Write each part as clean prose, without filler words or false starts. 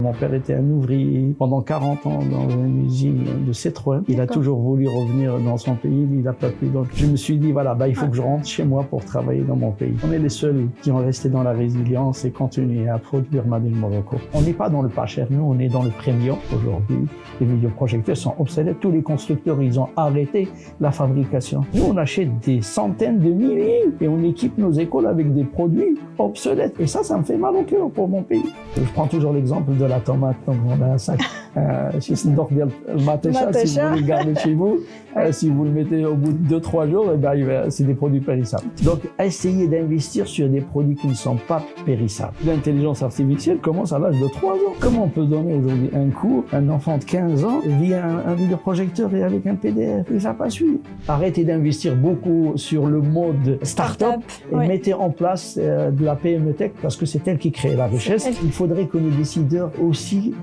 Mon père était un ouvrier pendant 40 ans dans une usine de Citroën. Il a toujours voulu revenir dans son pays, mais il n'a pas pu. Donc je me suis dit, voilà, il faut que je rentre chez moi pour travailler dans mon pays. On est les seuls qui ont resté dans la résilience et continué à produire Made in Morocco. On n'est pas dans le pas cher, nous on est dans le premium aujourd'hui. Les vidéoprojecteurs sont obsolètes. Tous les constructeurs, ils ont arrêté la fabrication. Nous, on achète des centaines de milliers et on équipe nos écoles avec des produits obsolètes. Et ça me fait mal au cœur pour mon pays. Je prends toujours l'exemple de la tomate, comme on a un sac chez Sindordial Matecha, si vous le gardez chez vous, si vous le mettez au bout de 2-3 jours, c'est des produits périssables. Donc, essayez d'investir sur des produits qui ne sont pas périssables. L'intelligence artificielle commence à l'âge de 3 ans. Comment on peut donner aujourd'hui un cours à un enfant de 15 ans via un vidéoprojecteur et avec un PDF? Il ne va pas suivre. Arrêtez d'investir beaucoup sur le mode start-up et mettez en place de la PME Tech parce que c'est elle qui crée la richesse. Il faudrait que les décideurs aussi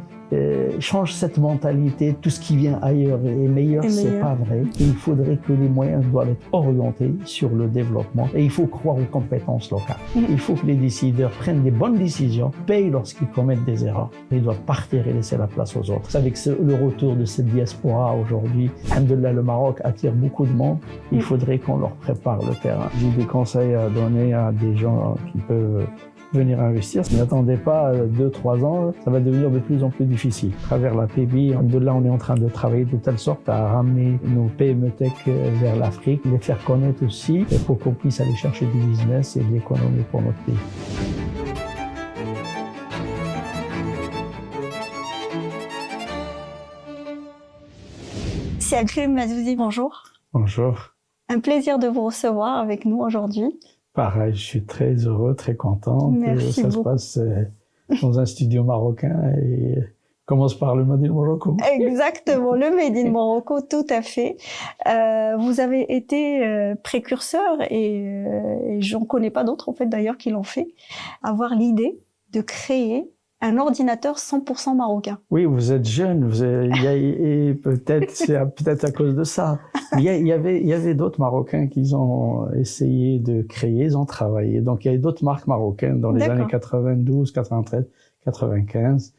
change cette mentalité, tout ce qui vient ailleurs est meilleur, c'est pas vrai. Il faudrait que les moyens doivent être orientés sur le développement et il faut croire aux compétences locales. Il faut que les décideurs prennent des bonnes décisions, payent lorsqu'ils commettent des erreurs. Ils doivent partir et laisser la place aux autres. Avec le retour de cette diaspora aujourd'hui, alhamdoulilah, le Maroc attire beaucoup de monde. Il faudrait qu'on leur prépare le terrain. J'ai des conseils à donner à des gens qui peuvent venir investir. N'attendez pas 2-3 ans, ça va devenir de plus en plus difficile. À travers la PBI, de là, on est en train de travailler de telle sorte à ramener nos PME Tech vers l'Afrique, les faire connaître aussi pour qu'on puisse aller chercher du business et de l'économie pour notre pays. C'est Akrim Mazouzi, bonjour. Bonjour. Un plaisir de vous recevoir avec nous aujourd'hui. Pareil, je suis très heureux, très content que ça se passe dans un studio marocain et commence par le Made in Morocco. Exactement, le Made in Morocco, tout à fait. Vous avez été précurseur et j'en connais pas d'autres en fait d'ailleurs qui l'ont fait, avoir l'idée de créer un ordinateur 100% marocain. Oui, vous êtes jeune, et peut-être c'est peut-être à cause de ça. Il y avait d'autres Marocains qui ont essayé de créer, ils ont travaillé. Donc il y avait d'autres marques marocaines dans les années 92, 93, 95,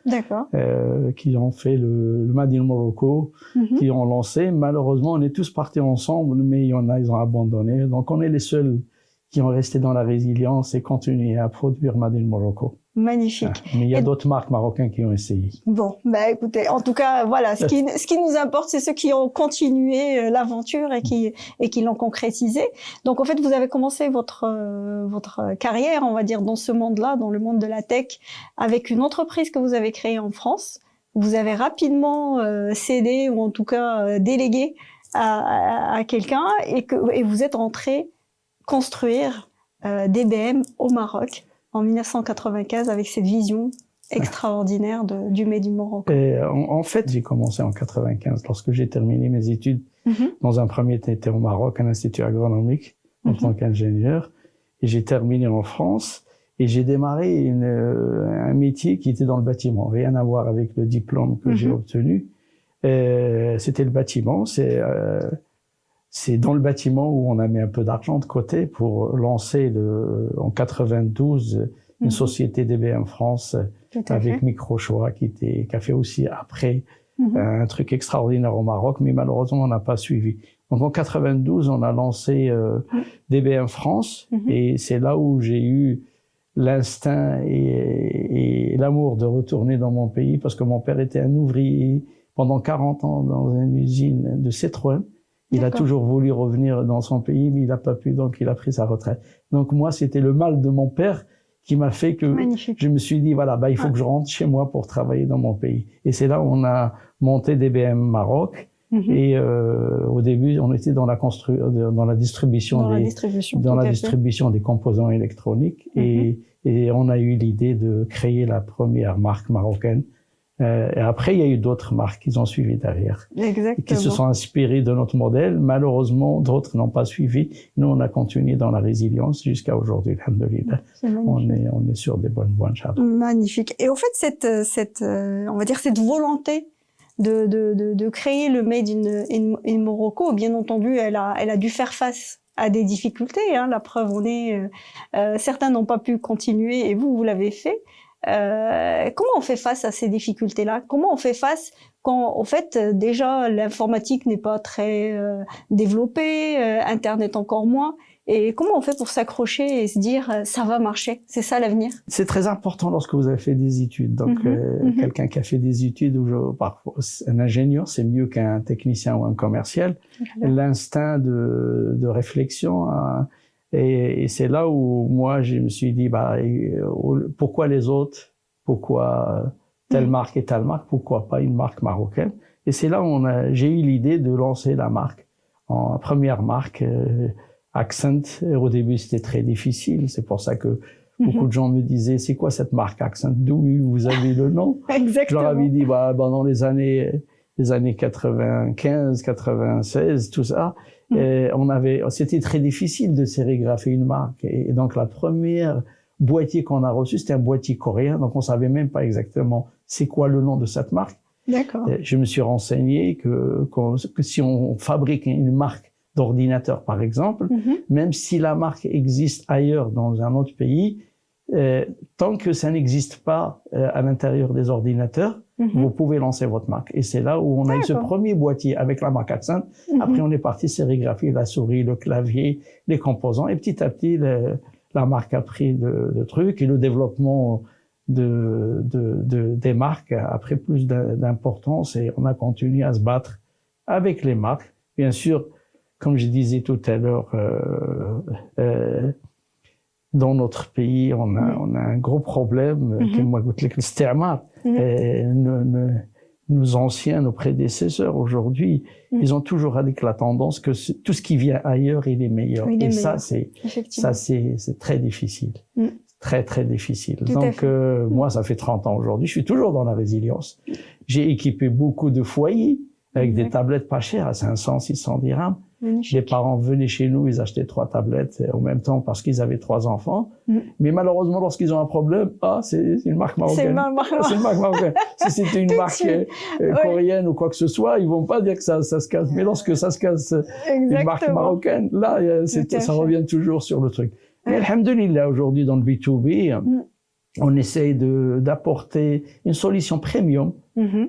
qui ont fait le Made in Morocco, qui ont lancé. Malheureusement, on est tous partis ensemble, mais il y en a, ils ont abandonné. Donc on est les seuls qui ont resté dans la résilience et continué à produire Made in Morocco. Magnifique. Mais il y a d'autres marques marocaines qui ont essayé. Bon, écoutez, en tout cas, voilà, ce qui nous importe, c'est ceux qui ont continué l'aventure et qui l'ont concrétisé. Donc, en fait, vous avez commencé votre carrière, on va dire, dans ce monde-là, dans le monde de la tech, avec une entreprise que vous avez créée en France. Vous avez rapidement cédé ou en tout cas délégué à quelqu'un et vous êtes rentré construire DBM au Maroc en 1995 avec cette vision extraordinaire du Made in Morocco. En fait, j'ai commencé en 95 lorsque j'ai terminé mes études. Dans un premier temps, j'étais au Maroc, à l'Institut agronomique en tant qu'ingénieur. Et j'ai terminé en France et j'ai démarré un métier qui était dans le bâtiment. Rien à voir avec le diplôme que j'ai obtenu. C'était le bâtiment. C'est dans le bâtiment où on a mis un peu d'argent de côté pour lancer en 92 une société DBM France avec Microchoix qui a fait aussi après un truc extraordinaire au Maroc, mais malheureusement on n'a pas suivi. Donc en 92 on a lancé DBM France et c'est là où j'ai eu l'instinct et l'amour de retourner dans mon pays parce que mon père était un ouvrier pendant 40 ans dans une usine de Citroën. Il a toujours voulu revenir dans son pays, mais il n'a pas pu, donc il a pris sa retraite. Donc moi, c'était le mal de mon père qui m'a fait que je me suis dit, voilà, il faut que je rentre chez moi pour travailler dans mon pays. Et c'est là où on a monté DBM Maroc. Et au début, on était dans la distribution des composants électroniques. Et on a eu l'idée de créer la première marque marocaine. Et après, il y a eu d'autres marques qui ont suivi derrière. Exactement. Qui se sont inspirées de notre modèle. Malheureusement, d'autres n'ont pas suivi. Nous, on a continué dans la résilience jusqu'à aujourd'hui. Alhamdoulilah. On est sur des bonnes voies, Inch'Allah. Magnifique. Et au fait, on va dire cette volonté de créer le Made in Morocco, bien entendu, elle a dû faire face à des difficultés. La preuve, certains n'ont pas pu continuer et vous l'avez fait. Comment on fait face à ces difficultés-là? Comment on fait face quand, en fait, déjà, l'informatique n'est pas très développée, Internet encore moins? Et comment on fait pour s'accrocher et se dire ça va marcher, c'est ça l'avenir? C'est très important lorsque vous avez fait des études. Donc, quelqu'un qui a fait des études, ou parfois un ingénieur, c'est mieux qu'un technicien ou un commercial. L'instinct de réflexion, et c'est là où moi je me suis dit pourquoi les autres, pourquoi telle marque et telle marque, pourquoi pas une marque marocaine? Et c'est là où j'ai eu l'idée de lancer la marque en première marque. Accent, au début c'était très difficile, c'est pour ça que beaucoup de gens me disaient c'est quoi cette marque Accent, d'où vous avez le nom? Exactement. Je leur avais dit dans les années 95, 96, tout ça, c'était très difficile de sérigraphier une marque, et donc la première boîtier qu'on a reçu c'était un boîtier coréen, donc on savait même pas exactement c'est quoi le nom de cette marque. D'accord. Je me suis renseigné que si on fabrique une marque d'ordinateur, par exemple, même si la marque existe ailleurs dans un autre pays, tant que ça n'existe pas à l'intérieur des ordinateurs, vous pouvez lancer votre marque. Et c'est là où on a eu ce premier boîtier avec la marque Accent. Après, on est parti sérigraphier la souris, le clavier, les composants. Et petit à petit, la marque a pris de trucs, et le développement des marques a pris plus d'importance, et on a continué à se battre avec les marques. Bien sûr, comme je disais tout à l'heure, dans notre pays, on a un gros problème. Nos anciens, nos prédécesseurs aujourd'hui, ils ont toujours dit que la tendance que tout ce qui vient ailleurs, il est meilleur. Et ça, c'est très difficile. Très, très difficile. Donc, moi, ça fait 30 ans aujourd'hui. Je suis toujours dans la résilience. J'ai équipé beaucoup de foyers avec des tablettes pas chères à 500, 600 dirhams. Les parents venaient chez nous, ils achetaient 3 tablettes en même temps parce qu'ils avaient 3 enfants. Mais malheureusement, lorsqu'ils ont un problème, c'est une marque marocaine. C'est une marque marocaine. Si c'était une marque coréenne ou quoi que ce soit, ils vont pas dire que ça se casse. Mais lorsque ça se casse, une marque marocaine, là, ça revient toujours sur le truc. Mais alhamdoulilah, aujourd'hui, dans le B2B, on essaye d'apporter une solution premium,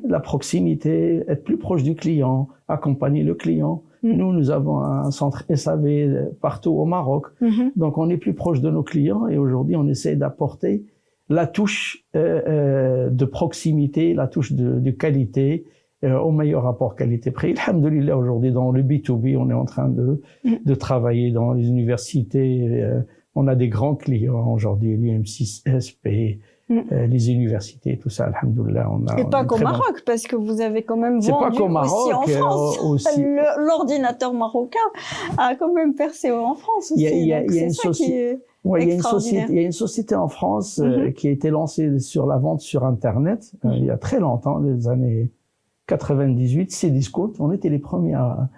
la proximité, être plus proche du client, accompagner le client. Nous avons un centre SAV partout au Maroc. Donc, on est plus proche de nos clients, et aujourd'hui, on essaie d'apporter la touche de proximité, la touche de qualité, au meilleur rapport qualité-prix. Alhamdoulilah, aujourd'hui, dans le B2B, on est en train de travailler dans les universités. On a des grands clients aujourd'hui, l'UM6, SP, les universités, tout ça, alhamdoulilah. Et pas qu'au Maroc, parce que vous avez quand même vendu aussi en France. L'ordinateur marocain a quand même percé en France aussi. Il y a une société en France qui a été lancée sur la vente sur Internet il y a très longtemps, les années 98, Cdiscount. On était les premiers à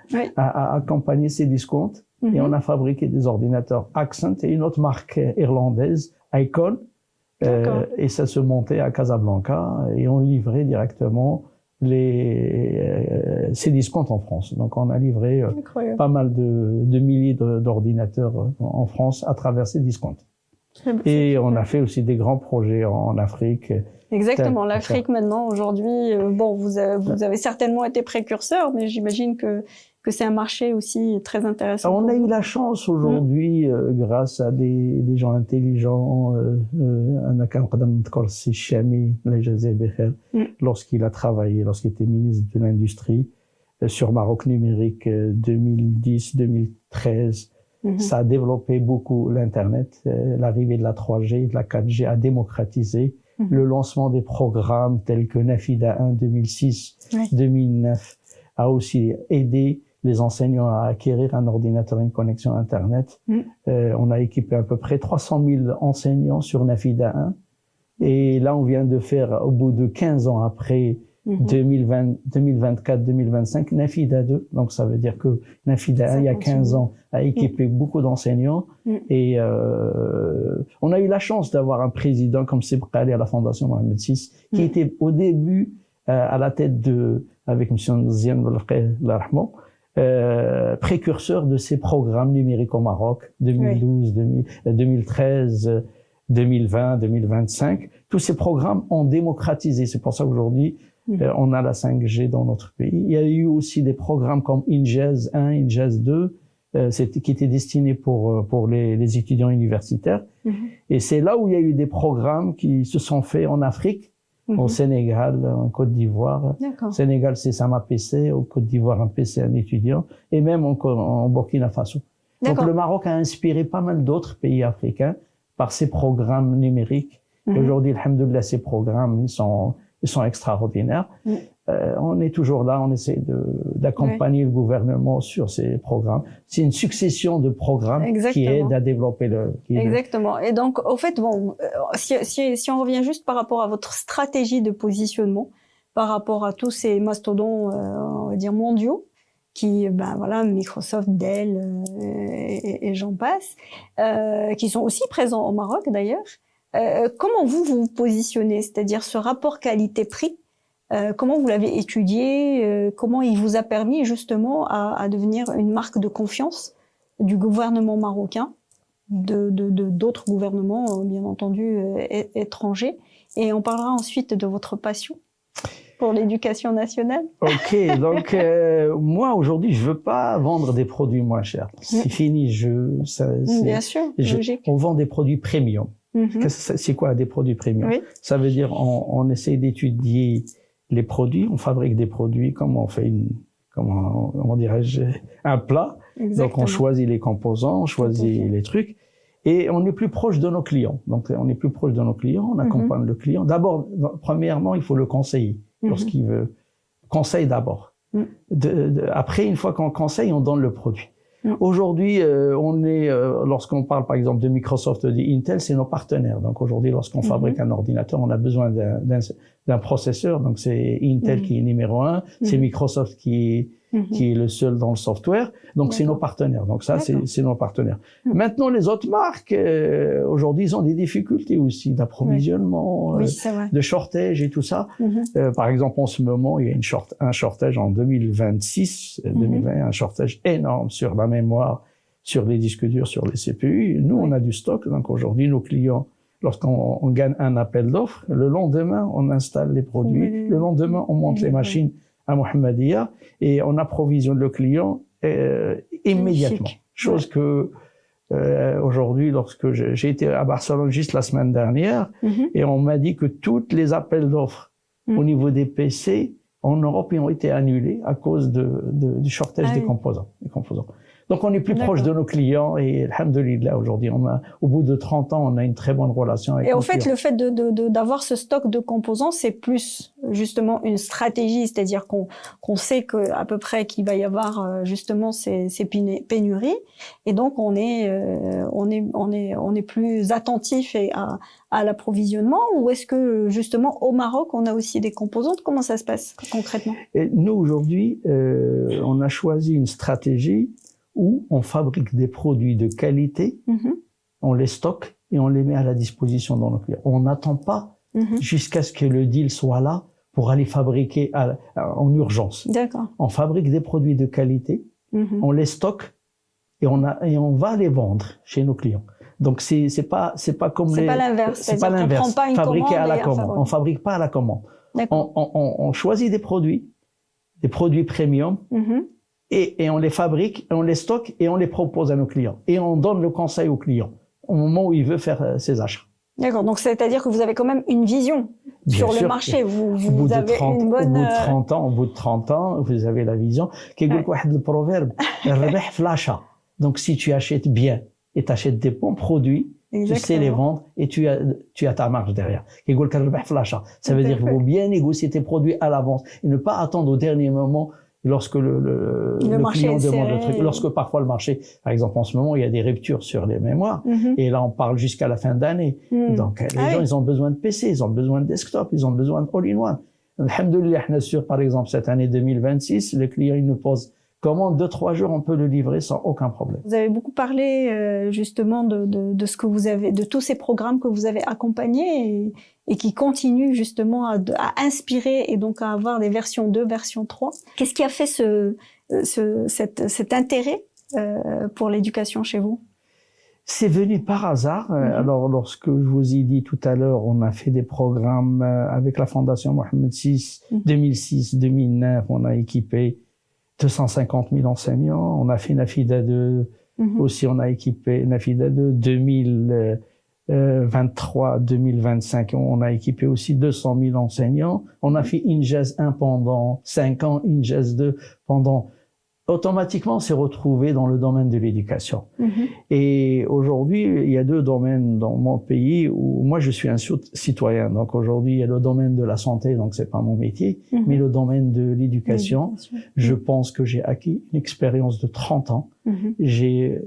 accompagner Cdiscount. Et on a fabriqué des ordinateurs Accent et une autre marque irlandaise, Icon. Et ça se montait à Casablanca, et on livrait directement Cdiscount en France. Donc on a livré pas mal de milliers d'ordinateurs en France à travers Cdiscount. Et on a fait aussi des grands projets en Afrique. Exactement, l'Afrique maintenant, aujourd'hui, vous avez certainement été précurseur, mais j'imagine que c'est un marché aussi très intéressant. On a eu la chance aujourd'hui, grâce à des gens intelligents, lorsqu'il a travaillé, lorsqu'il était ministre de l'Industrie, sur Maroc numérique 2010-2013. Ça a développé beaucoup l'Internet. L'arrivée de la 3G, de la 4G a démocratisé. Le lancement des programmes tels que Nafida 1 2006, 2009 a aussi aidé les enseignants à acquérir un ordinateur et une connexion Internet. On a équipé à peu près 300 000 enseignants sur Nafida 1. Et là, on vient de faire, au bout de 15 ans après, 2024-2025, Nafida 2. Donc, ça veut dire que Nafida 1, il y a 15 ans, a équipé beaucoup d'enseignants. Et on a eu la chance d'avoir un président comme Sebkhali à la Fondation Mohamed VI, qui était au début à la tête avec M. Zian Belqeh, précurseur de ces programmes numériques au Maroc, 2012, 2013, 2020, 2025, tous ces programmes ont démocratisé. C'est pour ça qu'aujourd'hui, on a la 5G dans notre pays. Il y a eu aussi des programmes comme INJAZ 1, INJAZ 2, qui étaient destinés pour les étudiants universitaires. Et c'est là où il y a eu des programmes qui se sont faits en Afrique, au Sénégal, en Côte d'Ivoire. Au Sénégal, c'est Sama PC, au Côte d'Ivoire, un PC, un étudiant, et même en Burkina Faso. Donc le Maroc a inspiré pas mal d'autres pays africains par ces programmes numériques. Et aujourd'hui, alhamdoulilah, ces programmes, ils sont extraordinaires. On est toujours là, on essaie d'accompagner le gouvernement sur ces programmes. C'est une succession de programmes qui aident à développer Exactement. Et donc, au fait, bon, si on revient juste par rapport à votre stratégie de positionnement, par rapport à tous ces mastodons, on va dire mondiaux, qui, ben voilà, Microsoft, Dell et j'en passe, qui sont aussi présents au Maroc d'ailleurs. Comment vous positionnez, c'est-à-dire ce rapport qualité-prix, comment vous l'avez étudié, comment il vous a permis justement à devenir une marque de confiance du gouvernement marocain, d'autres gouvernements bien entendu étrangers, et on parlera ensuite de votre passion pour l'éducation nationale. Ok, donc moi aujourd'hui je veux pas vendre des produits moins chers, c'est fini. Bien sûr, logique. On vend des produits premium. C'est quoi des produits premium? Ça veut dire on essaie d'étudier les produits, on fabrique des produits comme on fait comment dirais-je, un plat. Exactement. Donc on choisit les composants, on choisit les trucs, et on est plus proche de nos clients. Donc on est plus proche de nos clients, on accompagne le client. D'abord, premièrement, il faut le conseiller lorsqu'il veut. Conseil d'abord. Après, une fois qu'on conseille, on donne le produit. Aujourd'hui, lorsqu'on parle par exemple de Microsoft, de Intel, c'est nos partenaires. Donc aujourd'hui, lorsqu'on fabrique un ordinateur, on a besoin d'un processeur. Donc c'est Intel qui est numéro 1, c'est Microsoft qui est le seul dans le software. Donc c'est nos partenaires. Donc ça, c'est nos partenaires. Maintenant, les autres marques, aujourd'hui, ils ont des difficultés aussi d'approvisionnement, de shortage et tout ça. Par exemple, en ce moment, il y a un shortage en 2026, 2020, un shortage énorme sur la mémoire, sur les disques durs, sur les CPU. Nous, on a du stock. Donc aujourd'hui, nos clients, lorsqu'on gagne un appel d'offres, le lendemain, on installe les produits. Le lendemain, on monte les machines à Mohammedia et on approvisionne le client immédiatement. Chose que aujourd'hui, lorsque j'ai été à Barcelone juste la semaine dernière, et on m'a dit que toutes les appels d'offres au niveau des PC en Europe ont été annulés à cause du shortage des composants. Donc on est plus proche de nos clients et alhamdoulilah, aujourd'hui, au bout de 30 ans, on a une très bonne relation avec nos clients. Et au fait, le fait d'avoir ce stock de composants, c'est plus justement une stratégie, c'est-à-dire qu'on sait à peu près qu'il va y avoir justement ces pénuries, et donc on est plus attentif à l'approvisionnement, ou est-ce que justement au Maroc on a aussi des composantes? Comment ça se passe concrètement? Et nous aujourd'hui, on a choisi une stratégie où on fabrique des produits de qualité, on les stocke et on les met à la disposition dans nos clients. On n'attend pas jusqu'à ce que le deal soit là pour aller fabriquer en urgence. D'accord. On fabrique des produits de qualité, on les stocke et on va les vendre chez nos clients. Donc c'est pas comme c'est pas l'inverse. C'est pas l'inverse. Fabriquer à la commande. On fabrique pas à la commande. On choisit des produits premium. Et on les fabrique, on les stocke et on les propose à nos clients. Et on donne le conseil aux clients au moment où il veut faire ses achats. D'accord. Donc, c'est-à-dire que vous avez quand même une vision sur le marché. Vous avez une bonne... Au bout de 30 ans, vous avez la vision. Le proverbe, l'achat. Donc, si tu achètes bien et tu achètes des bons produits, tu sais les vendre et tu as ta marge derrière. Ça veut dire qu'il faut bien négocier tes produits à l'avance et ne pas attendre au dernier moment lorsque le client demande le truc, lorsque parfois le marché, par exemple en ce moment, il y a des ruptures sur les mémoires, et là on parle jusqu'à la fin d'année. Donc les gens, ils ont besoin de PC, ils ont besoin de desktop, ils ont besoin de all-in-one. Alhamdoulilah, on assure par exemple cette année 2026, le client il nous pose commande 2-3 jours, on peut le livrer sans aucun problème. Vous avez beaucoup parlé justement de ce que vous avez, de tous ces programmes que vous avez accompagnés et qui continuent justement à inspirer et donc à avoir des versions 2, version 3. Qu'est-ce qui a fait cet intérêt pour l'éducation chez vous? C'est venu par hasard. Alors, lorsque je vous ai dit tout à l'heure, on a fait des programmes avec la Fondation Mohammed VI, 2006-2009, on a équipé 250 000 enseignants. On a fait Nafida 2, aussi on a équipé Nafida 2, 2023-2025, on a équipé aussi 200 000 enseignants. On a fait Injaz 1 pendant 5 ans, Injaz 2 pendant... Automatiquement, on s'est retrouvé dans le domaine de l'éducation. Et aujourd'hui, il y a 2 domaines dans mon pays où moi, je suis un citoyen. Donc aujourd'hui, il y a le domaine de la santé, donc c'est pas mon métier, mais le domaine de l'éducation. Je pense que j'ai acquis une expérience de 30 ans. J'ai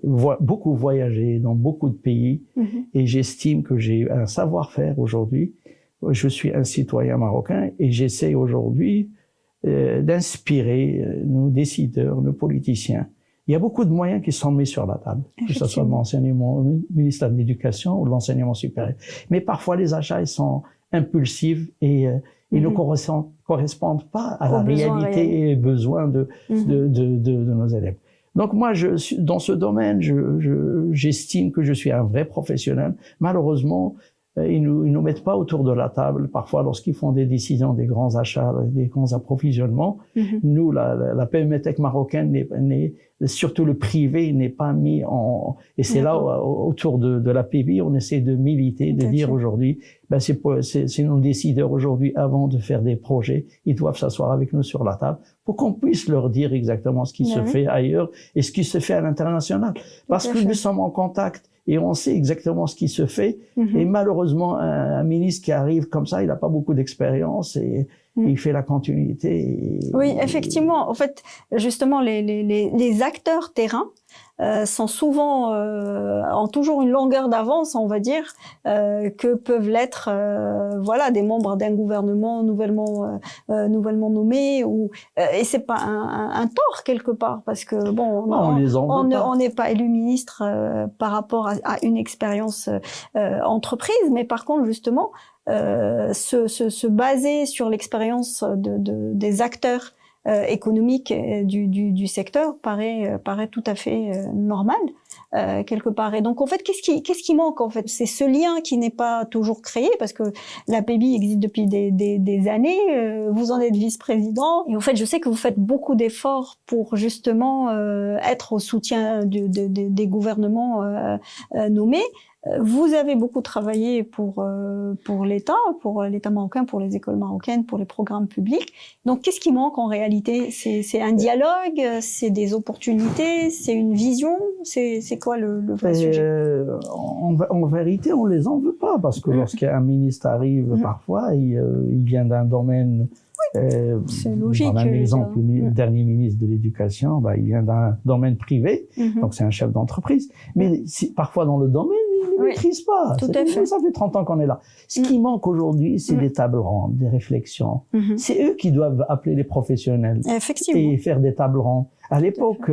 beaucoup voyagé dans beaucoup de pays et j'estime que j'ai un savoir-faire aujourd'hui. Je suis un citoyen marocain et j'essaie aujourd'hui d'inspirer nos décideurs, nos politiciens. Il y a beaucoup de moyens qui sont mis sur la table, que ce soit l'enseignement, le ministère de l'Éducation ou l'enseignement supérieur. Mais parfois, les achats, ils sont impulsifs et ils ne correspondent pas à la réalité et besoins de nos élèves. Donc moi, dans ce domaine, j'estime que je suis un vrai professionnel. Malheureusement, ils nous mettent pas autour de la table. Parfois, lorsqu'ils font des décisions, des grands achats, des grands approvisionnements, nous, la PME Tech marocaine, surtout le privé, n'est pas mis en... Et c'est là, autour de la PBI, on essaie de militer, de dire aujourd'hui, c'est nos décideurs aujourd'hui, avant de faire des projets, ils doivent s'asseoir avec nous sur la table pour qu'on puisse leur dire exactement ce qui se fait ailleurs et ce qui se fait à l'international. Parce que nous sommes en contact et on sait exactement ce qui se fait. Et malheureusement, un ministre qui arrive comme ça, il n'a pas beaucoup d'expérience et il fait la continuité. Oui, effectivement. En fait, justement, les acteurs terrain sont souvent ont toujours une longueur d'avance, on va dire, que peuvent l'être voilà, des membres d'un gouvernement nouvellement nommé, ou et c'est pas un tort quelque part, parce que bon, on n'est pas élu ministre par rapport à une expérience entreprise, mais par contre justement se baser sur l'expérience des acteurs économique du secteur paraît tout à fait normal quelque part. Et donc en fait, qu'est-ce qui manque en fait? C'est ce lien qui n'est pas toujours créé, parce que la PBI existe depuis des années. Vous en êtes vice-président et en fait, je sais que vous faites beaucoup d'efforts pour justement être au soutien des gouvernements nommés. Vous avez beaucoup travaillé pour l'État marocain, pour les écoles marocaines, pour les programmes publics. Donc, qu'est-ce qui manque en réalité? C'est un dialogue, c'est des opportunités, c'est une vision, c'est quoi le vrai sujet? En vérité, on les en veut pas, parce que lorsqu'un ministre arrive, parfois, il vient d'un domaine. C'est logique. Par exemple, le dernier ministre de l'Éducation, il vient d'un domaine privé, donc c'est un chef d'entreprise. Mais parfois dans le domaine, il ne maîtrise pas. Tout à fait. Ça fait 30 ans qu'on est là. Ce qui manque aujourd'hui, c'est des tables rondes, des réflexions. C'est eux qui doivent appeler les professionnels et faire des tables rondes. À l'époque,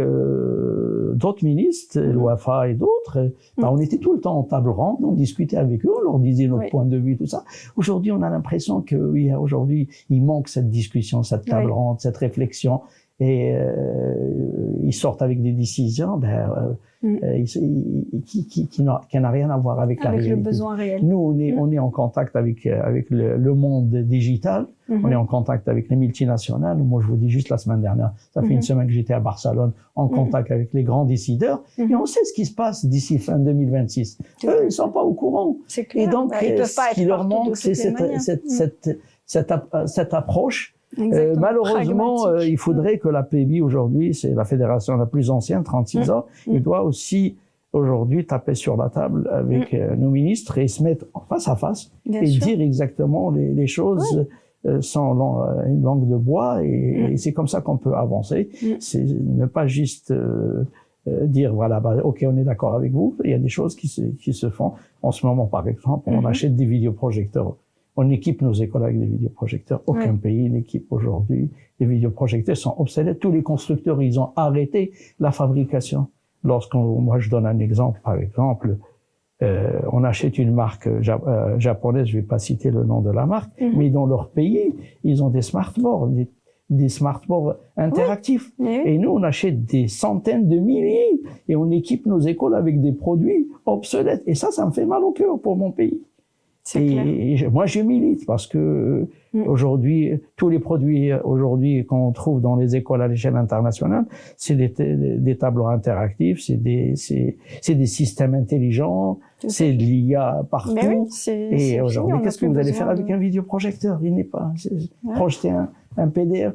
d'autres ministres, l'OAFA et d'autres, on était tout le temps en table ronde, on discutait avec eux, on leur disait notre point de vue, tout ça. Aujourd'hui, on a l'impression que aujourd'hui, il manque cette discussion, cette table ronde, cette réflexion, et ils sortent avec des décisions qui n'a rien à voir avec la réalité. Le besoin réel. Nous, on est en contact avec le monde digital, on est en contact avec les multinationales. Moi, je vous dis juste la semaine dernière, ça fait une semaine que j'étais à Barcelone, en contact avec les grands décideurs, et on sait ce qui ce qui se passe d'ici fin 2026. Eux, ils sont pas au courant. C'est clair. Et donc, ce qui leur manque, c'est cette approche. Malheureusement, il faudrait que la PBI aujourd'hui, c'est la fédération la plus ancienne, 36 ans, il doit aussi aujourd'hui taper sur la table avec nos ministres et se mettre face à face et dire exactement les choses sans une langue de bois, et c'est comme ça qu'on peut avancer. C'est ne pas juste dire voilà, ok, on est d'accord avec vous. Il y a des choses qui se font en ce moment. Par exemple, on achète des vidéoprojecteurs. On équipe nos écoles avec des vidéoprojecteurs. Aucun pays n'équipe aujourd'hui. Les vidéoprojecteurs sont obsolètes. Tous les constructeurs, ils ont arrêté la fabrication. Moi, je donne un exemple. Par exemple, on achète une marque japonaise, je vais pas citer le nom de la marque, mais dans leur pays, ils ont des smartboards, des smartboards interactifs. Oui. Et nous, on achète des centaines de milliers et on équipe nos écoles avec des produits obsolètes. Et ça me fait mal au cœur pour mon pays. Et moi, je milite parce que aujourd'hui, tous les produits aujourd'hui qu'on trouve dans les écoles à l'échelle internationale, c'est des tableaux interactifs, c'est des systèmes intelligents, c'est de l'IA partout. Mais oui, et aujourd'hui, qu'est-ce que vous allez faire avec un vidéoprojecteur? Il n'est pas projeter un PDF.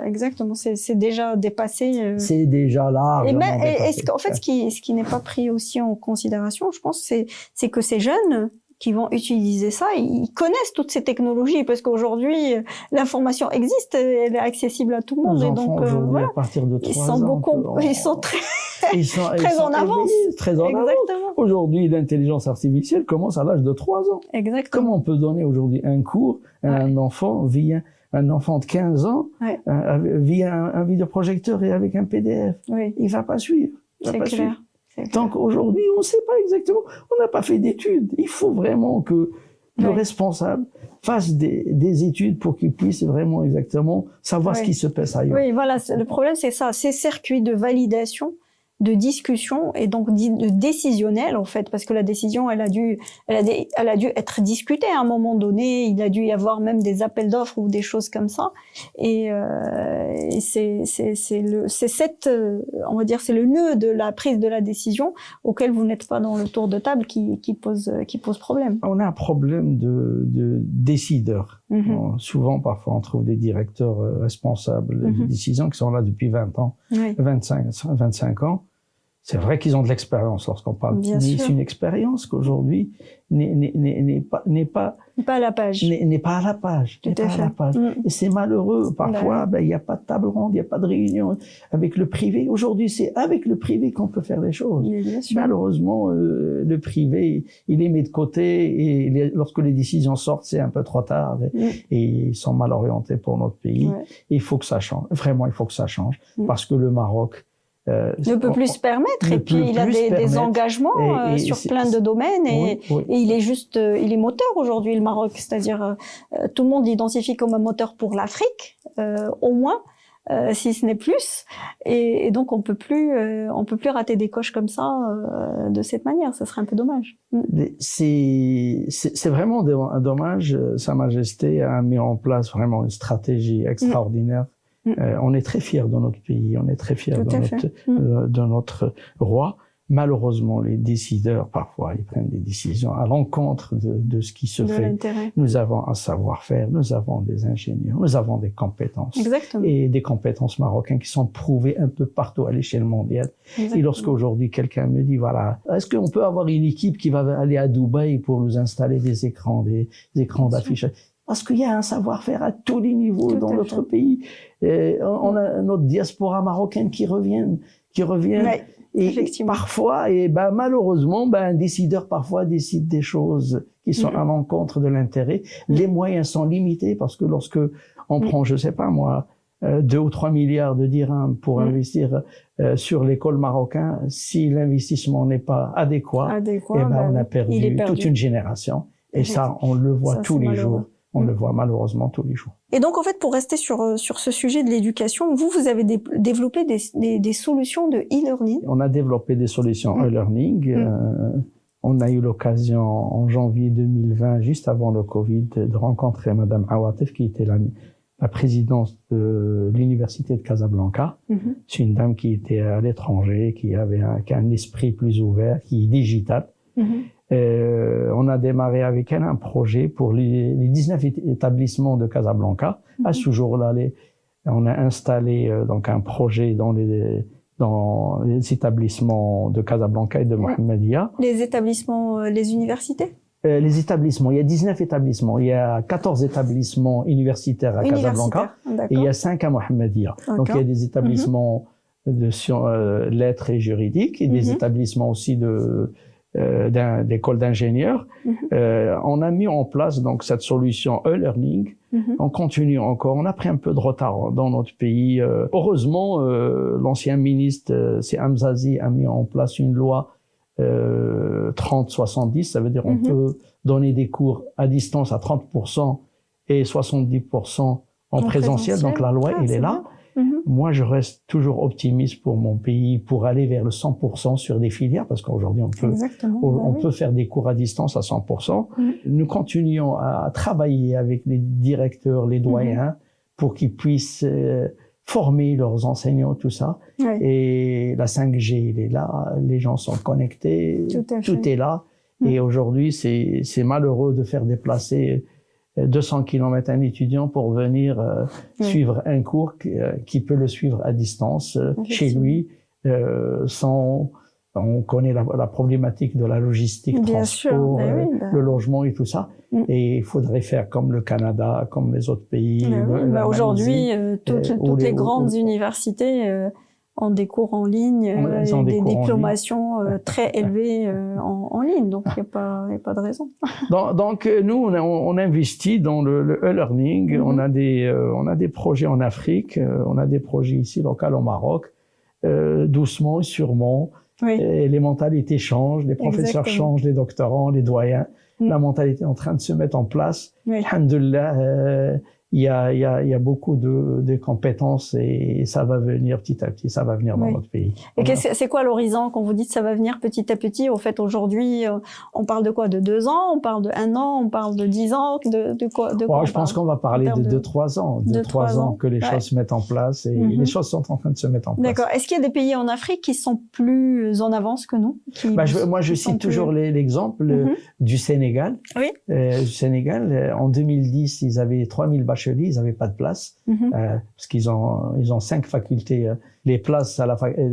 Exactement, c'est déjà dépassé. C'est déjà là. En fait, ce qui n'est pas pris aussi en considération, je pense, c'est que ces jeunes qui vont utiliser ça, ils connaissent toutes ces technologies parce qu'aujourd'hui, l'information existe, elle est accessible à tout le monde. Nos et donc, voilà, à partir de 3 ans, ils sont très en avance. Très en avance. Aujourd'hui, l'intelligence artificielle commence à l'âge de 3 ans. Exactement. Comment on peut donner aujourd'hui un cours à un enfant via un enfant de 15 ans via un vidéoprojecteur et avec un PDF? Il va pas suivre. C'est clair. Donc aujourd'hui, on ne sait pas exactement, on n'a pas fait d'études. Il faut vraiment que le responsable fasse des études pour qu'il puisse vraiment exactement savoir ce qui se passe ailleurs. Oui, voilà, le problème c'est ça, ces circuits de validation, de discussion et donc de décisionnel en fait, parce que la décision elle a dû être discutée à un moment donné, il a dû y avoir même des appels d'offres ou des choses comme ça, et c'est cette on va dire c'est le nœud de la prise de la décision auquel vous n'êtes pas dans le tour de table qui pose problème. On a un problème de décideurs. Souvent, parfois, on trouve des directeurs responsables de décisions qui sont là depuis 20 ans, 25 ans. C'est vrai qu'ils ont de l'expérience lorsqu'on parle. Mais c'est une expérience qu'aujourd'hui n'est pas à la page. N'est pas à la page. Tout à fait. Et c'est malheureux. Parfois, il n'y a pas de table ronde, il n'y a pas de réunion avec le privé. Aujourd'hui, c'est avec le privé qu'on peut faire les choses. Malheureusement, le privé, il est mis de côté et lorsque les décisions sortent, c'est un peu trop tard et ils sont mal orientés pour notre pays. Il faut que ça change. Vraiment, il faut que ça change. Parce que le Maroc, ne peut plus se permettre et puis il a des engagements sur plein de domaines et il est il est moteur aujourd'hui le Maroc, c'est-à-dire tout le monde l'identifie comme un moteur pour l'Afrique au moins si ce n'est plus et donc on peut plus rater des coches comme ça de cette manière, ça serait un peu dommage. C'est vraiment dommage. Sa Majesté a mis en place vraiment une stratégie extraordinaire. On est très fiers de notre pays, on est très fiers de notre roi. Malheureusement, les décideurs, parfois, ils prennent des décisions à l'encontre de ce qui se fait. Nous avons un savoir-faire, nous avons des ingénieurs, nous avons des compétences. Exactement. Et des compétences marocaines qui sont prouvées un peu partout à l'échelle mondiale. Exactement. Et lorsqu'aujourd'hui, quelqu'un me dit, voilà, est-ce qu'on peut avoir une équipe qui va aller à Dubaï pour nous installer des écrans d'affichage? Parce qu'il y a un savoir-faire à tous les niveaux dans notre pays. On a notre diaspora marocaine qui revient. Et parfois, malheureusement, un décideur parfois décide des choses qui sont à l'encontre de l'intérêt. Les moyens sont limités parce que lorsque on prend, je sais pas moi, 2 ou 3 milliards de dirhams pour investir sur l'école marocaine, si l'investissement n'est pas adéquat, on a perdu toute une génération. Et ça, on le voit tous les jours. On le voit malheureusement tous les jours. Et donc, en fait, pour rester sur ce sujet de l'éducation, vous avez développé des solutions de e-learning. On a développé des solutions e-learning. On a eu l'occasion en janvier 2020, juste avant le Covid, de rencontrer Madame Awatif, qui était la présidente de l'Université de Casablanca. C'est une dame qui était à l'étranger, qui avait un esprit plus ouvert, qui est digital. On a démarré avec elle un projet pour les 19 établissements de Casablanca. À ce jour-là, on a installé donc un projet dans les établissements de Casablanca et de Mohammedia. Les établissements, les universités? Les établissements, il y a 19 établissements. Il y a 14 établissements universitaires à Casablanca et il y a 5 à Mohammedia. Donc il y a des établissements de lettres et juridiques et des établissements aussi d'école d'ingénieurs. On a mis en place donc cette solution e-learning. On continue encore. On a pris un peu de retard dans notre pays. Heureusement, l'ancien ministre, c'est Hamzazi, a mis en place une loi 30-70. Ça veut dire on peut donner des cours à distance à 30% et 70% en présentiel, donc la loi, elle est là. Moi, je reste toujours optimiste pour mon pays, pour aller vers le 100% sur des filières, parce qu'aujourd'hui, on peut faire des cours à distance à 100%. Nous continuons à travailler avec les directeurs, les doyens, pour qu'ils puissent former leurs enseignants, tout ça. Et la 5G, elle est là, les gens sont connectés, tout est là. Et aujourd'hui, c'est malheureux de faire déplacer 200 km un étudiant pour venir suivre un cours qui peut le suivre à distance chez lui sans... On connaît la problématique de la logistique, transport, le logement et tout ça. Et il faudrait faire comme le Canada, comme les autres pays. Aujourd'hui, toutes les grandes universités ont des cours en ligne, des diplomations très élevées en ligne. Donc, il n'y a pas de raison. Donc, nous, on investit dans le e-learning. On a des projets en Afrique. On a des projets ici, locaux au Maroc. Doucement et sûrement. Et les mentalités changent, les professeurs changent, les doctorants, les doyens. La mentalité est en train de se mettre en place. Alhamdoulilah, il y a beaucoup de compétences et ça va venir petit à petit, ça va venir dans notre pays. Et c'est quoi l'horizon quand vous dites ça va venir petit à petit? Au fait, aujourd'hui, on parle de quoi? De 2 ans? On parle de 1 an? On parle de 10 ans? De quoi je pense qu'on va parler de 2-3 ans. 2-3 ans que les choses se mettent en place et les choses sont en train de se mettre en place. D'accord. Est-ce qu'il y a des pays en Afrique qui sont plus en avance que nous? Moi, je cite toujours l'exemple du Sénégal. Du Sénégal, en 2010, ils avaient 3000 bacheliers, ils n'avaient pas de place parce qu'ils ont 5 facultés. Les places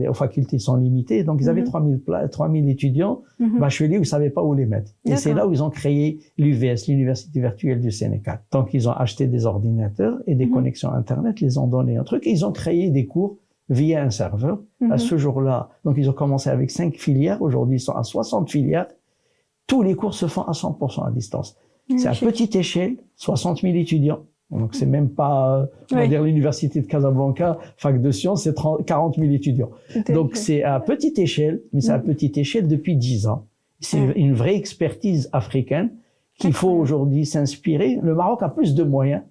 aux facultés sont limitées, donc ils avaient 3000 étudiants bacheliers, ils ne savaient pas où les mettre. Et c'est là où ils ont créé l'UVS, l'Université virtuelle du Sénégal. Donc ils ont acheté des ordinateurs et des connexions Internet, les ont donné un truc, et ils ont créé des cours via un serveur. À ce jour-là, donc ils ont commencé avec 5 filières, aujourd'hui ils sont à 60 filières. Tous les cours se font à 100% à distance. C'est à petite échelle, 60 000 étudiants. Donc, c'est même pas, on va dire, l'université de Casablanca, fac de sciences, c'est 40 000 étudiants. Donc, c'est à petite échelle, mais c'est à petite échelle depuis 10 ans. C'est une vraie expertise africaine qu'il faut aujourd'hui s'inspirer. Le Maroc a plus de moyens.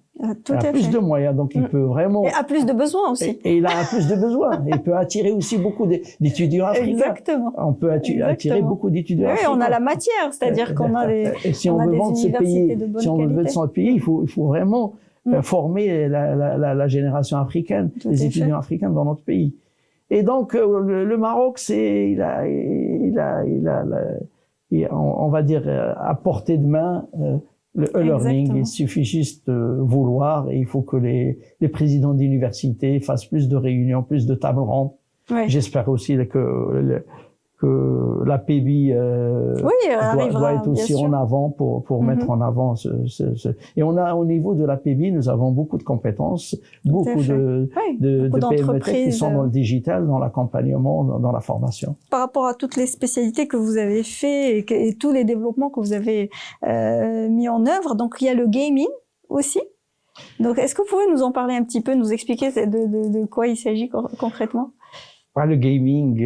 Plus de moyens, donc il peut vraiment... Et a plus de besoins aussi. Et il a plus de besoins. Il peut attirer aussi beaucoup d'étudiants africains. Exactement. On peut attirer beaucoup d'étudiants africains. On a la matière, c'est-à-dire qu'on a des Et si on veut vendre ce pays, si on veut vendre son pays, il faut vraiment former la génération africaine, les étudiants africains dans notre pays. Et donc, le Maroc, on va dire, à portée de main, le e-learning. Il suffit juste de vouloir et il faut que les présidents d'université fassent plus de réunions, plus de tables rondes. J'espère aussi que la PEBI doit être aussi en avant pour mettre en avant et on a au niveau de la PEBI, nous avons beaucoup de compétences, beaucoup de PME qui sont dans le digital, dans l'accompagnement, dans la formation. Par rapport à toutes les spécialités que vous avez fait et tous les développements que vous avez mis en œuvre, donc il y a le gaming aussi. Donc est-ce que vous pouvez nous en parler un petit peu, nous expliquer de quoi il s'agit concrètement? Le gaming,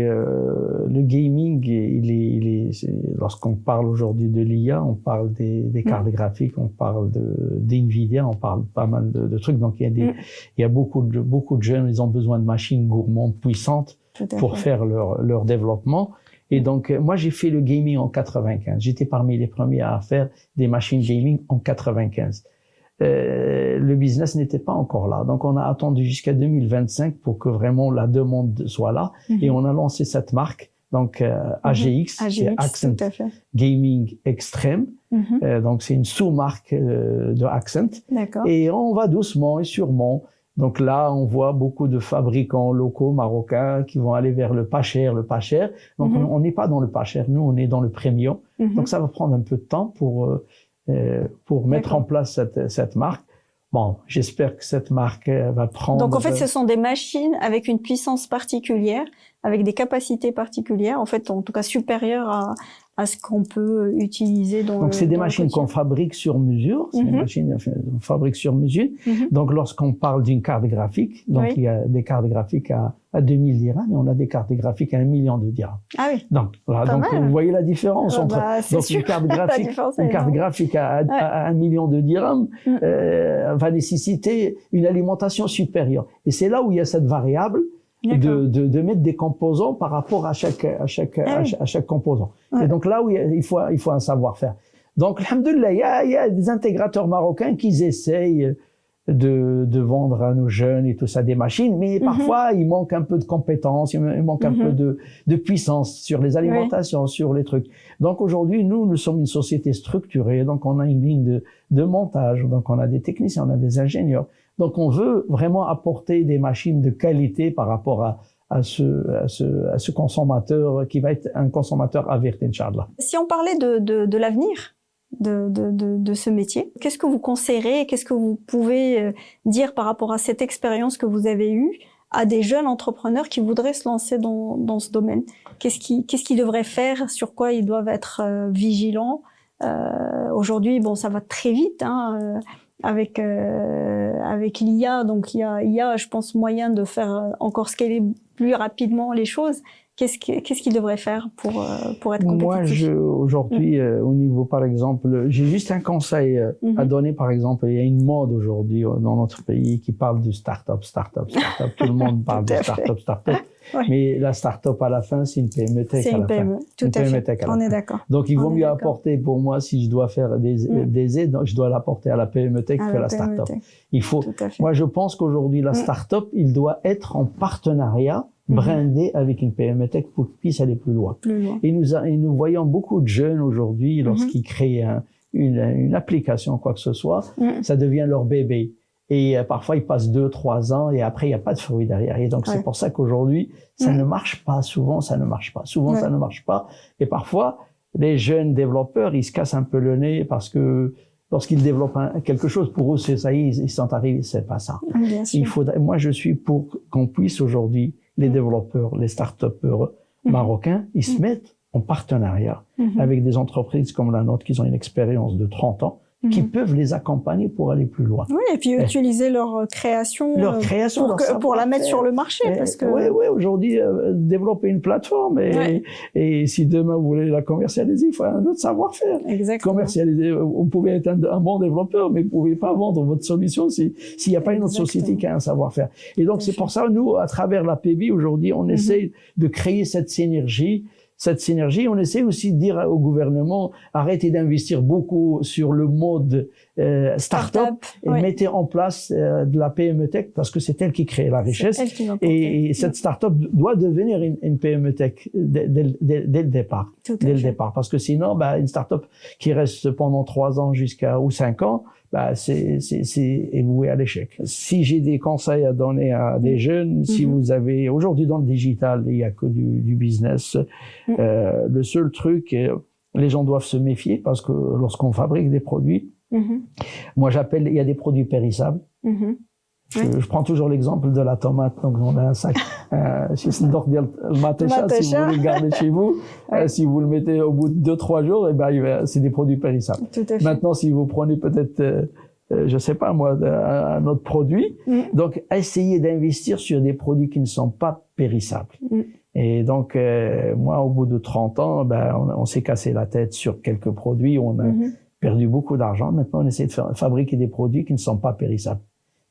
lorsqu'on parle aujourd'hui de l'IA, on parle des cartes graphiques, on parle d'NVIDIA, on parle pas mal de trucs. Donc il y a beaucoup de jeunes, ils ont besoin de machines gourmandes, puissantes pour faire leur développement. Et donc moi j'ai fait le gaming en 95. J'étais parmi les premiers à faire des machines gaming en 95. Le business n'était pas encore là. Donc, on a attendu jusqu'à 2025 pour que vraiment la demande soit là. Et on a lancé cette marque, donc AGX, c'est Accent Gaming Extreme. Donc, c'est une sous-marque de Accent. Et on va doucement et sûrement. Donc là, on voit beaucoup de fabricants locaux marocains qui vont aller vers le pas cher. Donc, on n'est pas dans le pas cher. Nous, on est dans le premium. Donc, ça va prendre un peu de temps pour mettre en place cette marque. Bon, j'espère que cette marque va prendre... Donc, en fait, ce sont des machines avec une puissance particulière, avec des capacités particulières, en fait, en tout cas supérieures à ce qu'on peut utiliser dans Donc, c'est des machines qu'on fabrique sur mesure. C'est des machines qu'on fabrique sur mesure. Donc, lorsqu'on parle d'une carte graphique, donc il y a des cartes graphiques à à 2000 dirhams et on a des cartes graphiques à 1 million de dirhams. Ah oui. Donc, voilà, donc vous voyez la différence entre donc une carte graphique à 1 million de dirhams va nécessiter une alimentation supérieure. Et c'est là où il y a cette variable de mettre des composants par rapport à chaque composant. Ouais. Et donc là où il faut un savoir-faire. Donc, alhamdoulilah, il y a des intégrateurs marocains qui essayent de vendre à nos jeunes et tout ça des machines, mais parfois il manque un peu de compétences, il manque un peu de puissance sur les alimentations, sur les trucs. Donc aujourd'hui, nous sommes une société structurée, donc on a une ligne de montage, donc on a des techniciens, on a des ingénieurs. Donc on veut vraiment apporter des machines de qualité par rapport à ce consommateur qui va être un consommateur averti, Inch'Allah. Si on parlait de l'avenir de ce métier, qu'est-ce que vous conseillerez, qu'est-ce que vous pouvez dire par rapport à cette expérience que vous avez eue à des jeunes entrepreneurs qui voudraient se lancer dans ce domaine? Qu'est-ce qu'ils devraient faire, sur quoi ils doivent être vigilants? Aujourd'hui, bon, ça va très vite, hein, avec l'IA, donc il y a, je pense, moyen de faire encore scaler plus rapidement les choses. Qu'est-ce qu'il devrait faire pour être compétitif? Moi, aujourd'hui, au niveau, par exemple, j'ai juste un conseil à donner. Par exemple, il y a une mode aujourd'hui dans notre pays qui parle du start-up. Tout le monde parle de start-up. Ouais. Mais la start-up à la fin, c'est une PME tech à la fin. C'est une PME, tout à fait. On est d'accord. Donc, il vaut mieux apporter, pour moi, si je dois faire des aides, je dois l'apporter à la PME tech que la start-up. Il faut. Moi, je pense qu'aujourd'hui, la start-up, il doit être en partenariat brandé avec une PME tech pour qu'il puisse aller plus loin. Et nous voyons beaucoup de jeunes aujourd'hui, lorsqu'ils créent une application, quoi que ce soit, ça devient leur bébé. Et parfois, ils passent 2-3 ans et après, il n'y a pas de fruit derrière. Et donc, c'est pour ça qu'aujourd'hui, ça ne marche pas. Souvent, ça ne marche pas. Ça ne marche pas. Et parfois, les jeunes développeurs, ils se cassent un peu le nez parce que lorsqu'ils développent quelque chose, pour eux, c'est ça y est, ils sont arrivés, c'est pas ça. Moi, je suis pour qu'on puisse aujourd'hui, les développeurs, les start-upers marocains, ils se mettent en partenariat avec des entreprises comme la nôtre qui ont une expérience de 30 ans, qui peuvent les accompagner pour aller plus loin. Oui, et puis utiliser leur création, pour la mettre sur le marché. Parce que... Oui, aujourd'hui, développer une plateforme et si demain vous voulez la commercialiser, il faut un autre savoir-faire. Exactement. Commercialiser, vous pouvez être un bon développeur, mais vous pouvez pas vendre votre solution s'il n'y a pas une autre société qui a un savoir-faire. Et donc, c'est pour ça, nous, à travers la PB, aujourd'hui, on essaie de créer cette synergie. On essaie aussi de dire au gouvernement, arrêtez d'investir beaucoup sur le mode start-up et mettez en place de la PME tech parce que c'est elle qui crée la richesse. Et cette start-up doit devenir une PME tech dès le départ. Dès le départ. Parce que sinon, une start-up qui reste pendant 3 ans ou 5 ans, c'est voué à l'échec. Si j'ai des conseils à donner à des jeunes, si vous avez, aujourd'hui dans le digital, il y a que du business. Le seul truc, les gens doivent se méfier parce que lorsqu'on fabrique des produits, moi il y a des produits périssables. Je prends toujours l'exemple de la tomate. Donc, on a un sac, si vous voulez le garder chez vous, si vous le mettez au bout de 2-3 jours, c'est des produits périssables. Maintenant, si vous prenez peut-être, je sais pas moi, un autre produit, donc, essayez d'investir sur des produits qui ne sont pas périssables. Et donc, moi, au bout de 30 ans, on s'est cassé la tête sur quelques produits, on a perdu beaucoup d'argent. Maintenant, on essaie de fabriquer des produits qui ne sont pas périssables.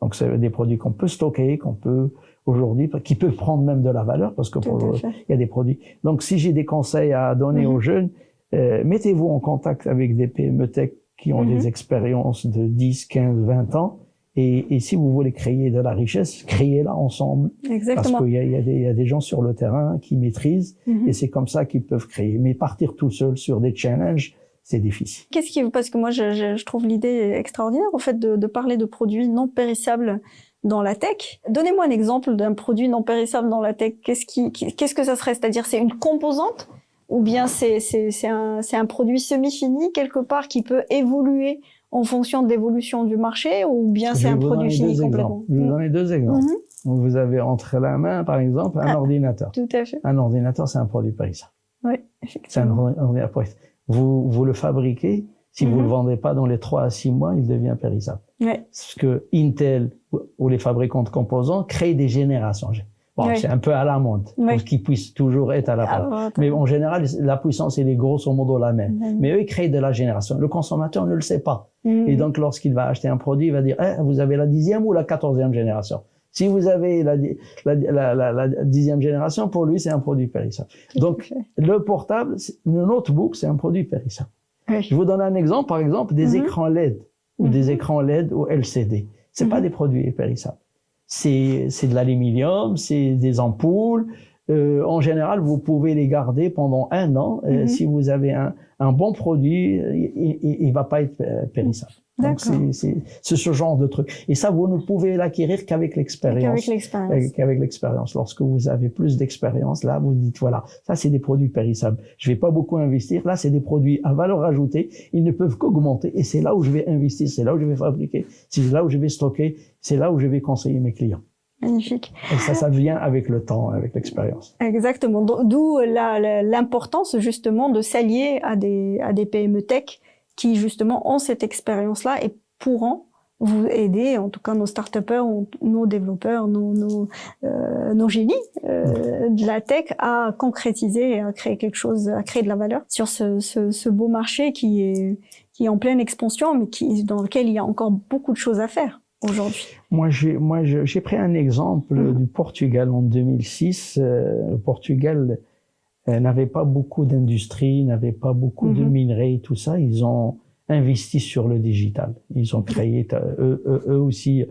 Donc, c'est des produits qu'on peut stocker, qu'on peut aujourd'hui, qui peuvent prendre même de la valeur parce que il y a des produits. Donc, si j'ai des conseils à donner aux jeunes, mettez-vous en contact avec des PME tech qui ont des expériences de 10, 15, 20 ans. Et si vous voulez créer de la richesse, créez-la ensemble. Exactement. Parce qu'il y a des gens sur le terrain qui maîtrisent et c'est comme ça qu'ils peuvent créer. Mais partir tout seul sur des challenges, c'est difficile. Parce que moi, je trouve l'idée extraordinaire, au fait, de parler de produits non périssables dans la tech. Donnez-moi un exemple d'un produit non périssable dans la tech. Qu'est-ce que ça serait? C'est-à-dire, c'est une composante? Ou bien c'est un produit semi-fini, quelque part, qui peut évoluer en fonction de l'évolution du marché, ou bien c'est un produit fini complètement? Je vais vous donner 2 exemples. Vous avez entre la main, par exemple, un ordinateur. Tout à fait. Un ordinateur, c'est un produit périssable. Oui, effectivement. C'est un ordinateur. Vous le fabriquez, si vous le vendez pas dans les 3 à 6 mois, il devient périssable. Parce que Intel ou les fabricants de composants créent des générations. Bon, Oui. c'est un peu à la mode, Oui. pour qu'ils puissent toujours être à la Ah, page. voilà. Mais en général, la puissance, elle est grosso modo la même. Mhm. Mais eux, ils créent de la génération. Le consommateur ne le sait pas. Mhm. Et donc, lorsqu'il va acheter un produit, il va dire, vous avez la 10e ou la 14e génération. Si vous avez la 10e génération, pour lui, c'est un produit périssable. Donc, le portable, le notebook, c'est un produit périssable. Oui. Je vous donne un exemple, par exemple, des écrans LED ou des écrans LED ou LCD. C'est pas des produits périssables. C'est de l'aluminium, c'est des ampoules. En général, vous pouvez les garder pendant 1 an. Si vous avez un bon produit, il va pas être périssable. Donc c'est ce genre de truc. Et ça, vous ne pouvez l'acquérir qu'avec l'expérience. Qu'avec l'expérience. Lorsque vous avez plus d'expérience, là, vous dites voilà, ça c'est des produits périssables. Je vais pas beaucoup investir. Là, c'est des produits à valeur ajoutée. Ils ne peuvent qu'augmenter. Et c'est là où je vais investir. C'est là où je vais fabriquer. C'est là où je vais stocker. C'est là où je vais conseiller mes clients. Magnifique. Et ça vient avec le temps, avec l'expérience. Exactement. D'où l'importance justement de s'allier à des PME tech qui justement ont cette expérience-là et pourront vous aider, en tout cas nos start-upers, nos développeurs, nos génies de la tech à concrétiser et à créer quelque chose, à créer de la valeur sur ce beau marché qui est en pleine expansion, mais dans lequel il y a encore beaucoup de choses à faire aujourd'hui. Moi, j'ai pris un exemple du Portugal en 2006. Le Portugal n'avait pas beaucoup d'industrie, n'avait pas beaucoup de minerais, tout ça. Ils ont investi sur le digital. Ils ont créé eux aussi,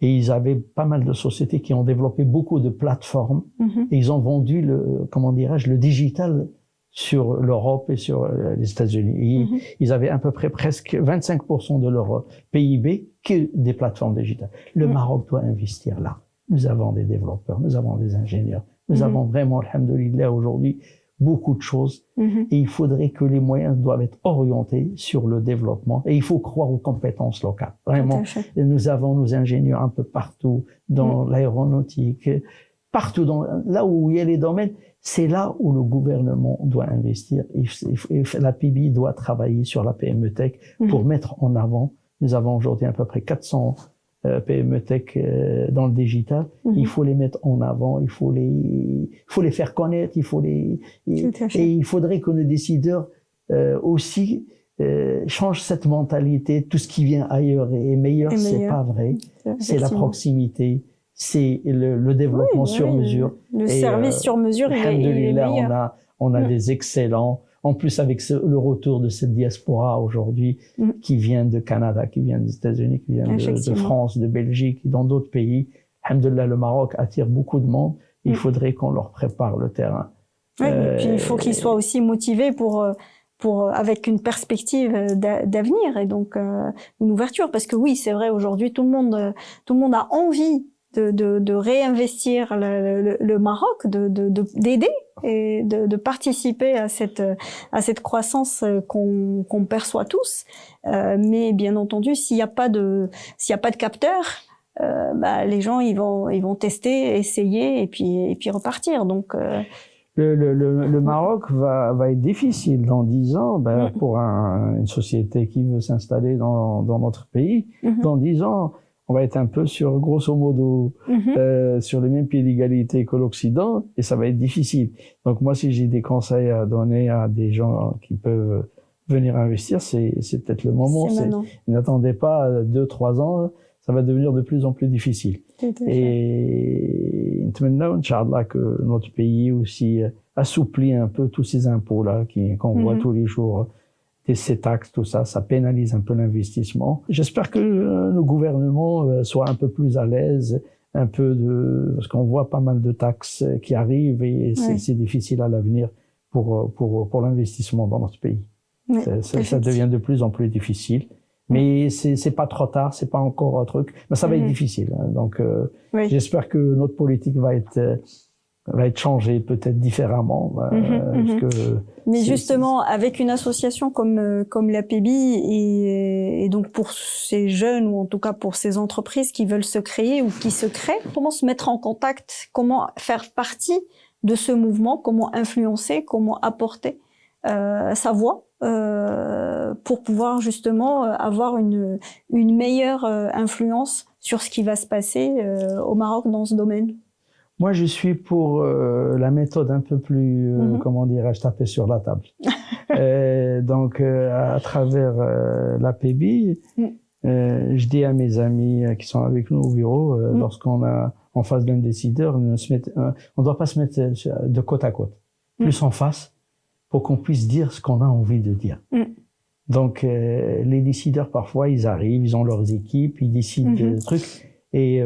et ils avaient pas mal de sociétés qui ont développé beaucoup de plateformes. Et ils ont vendu le digital sur l'Europe et sur les États-Unis. Ils avaient à peu près presque 25% de leur PIB que des plateformes digitales. Le Maroc doit investir là. Nous avons des développeurs, nous avons des ingénieurs, nous avons vraiment, alhamdoulilah, aujourd'hui, beaucoup de choses. Et il faudrait que les moyens doivent être orientés sur le développement. Et il faut croire aux compétences locales. Vraiment, nous avons nos ingénieurs un peu partout, dans l'aéronautique, partout là où il y a les domaines. C'est là où le gouvernement doit investir. La PIB doit travailler sur la PME Tech pour mettre en avant. Nous avons aujourd'hui à peu près 400 PME Tech dans le digital. Il faut les mettre en avant, il faut les faire connaître, et il faudrait que nos décideurs aussi changent cette mentalité. Tout ce qui vient ailleurs est meilleur, c'est pas vrai. C'est la proximité. C'est le développement sur mesure. Le service sur mesure, il est meilleur. On a des excellents. En plus, avec le retour de cette diaspora aujourd'hui, qui vient de Canada, qui vient des États-Unis, qui vient de France, de Belgique, et dans d'autres pays. Alhamdoulilah, le Maroc attire beaucoup de monde. Il faudrait qu'on leur prépare le terrain. Oui, et puis il faut qu'ils soient aussi motivés avec une perspective d'avenir et donc une ouverture. Parce que oui, c'est vrai, aujourd'hui, tout le monde a envie de réinvestir le Maroc, d'aider et de participer à cette croissance qu'on perçoit tous. Mais bien entendu, s'il y a pas de capteurs, les gens ils vont tester, essayer et puis repartir. Donc le Maroc va être difficile dans 10 ans pour une société qui veut s'installer dans notre pays. Dans 10 ans, on va être un peu grosso modo, sur le même pied d'égalité que l'Occident, et ça va être difficile. Donc moi, si j'ai des conseils à donner à des gens qui peuvent venir investir, c'est peut-être le moment. N'attendez pas 2-3 ans, ça va devenir de plus en plus difficile. Et Inch'Allah, que notre pays aussi assouplit un peu tous ces impôts-là qu'on voit tous les jours. Ces taxes, tout ça, ça pénalise un peu l'investissement. J'espère que le gouvernement soit un peu plus à l'aise, parce qu'on voit pas mal de taxes qui arrivent et c'est difficile à l'avenir pour l'investissement dans notre pays. Ça devient de plus en plus difficile. Mais c'est pas trop tard, c'est pas encore un truc, mais ça va être difficile. Donc, j'espère que notre politique va être changée peut-être différemment. Mais justement, avec une association comme la PEBI et donc pour ces jeunes ou en tout cas pour ces entreprises qui veulent se créer ou qui se créent, comment se mettre en contact, comment faire partie de ce mouvement, comment influencer, comment apporter sa voix pour pouvoir justement avoir une meilleure influence sur ce qui va se passer au Maroc dans ce domaine. Moi, je suis pour la méthode un peu plus, comment dirais-je, taper sur la table. Donc, à travers l'APB, je dis à mes amis qui sont avec nous au bureau, lorsqu'on a en face d'un décideur, on ne doit pas se mettre de côte à côte, plus en face, pour qu'on puisse dire ce qu'on a envie de dire. Donc, les décideurs, parfois, ils arrivent, ils ont leurs équipes, ils décident des trucs. Et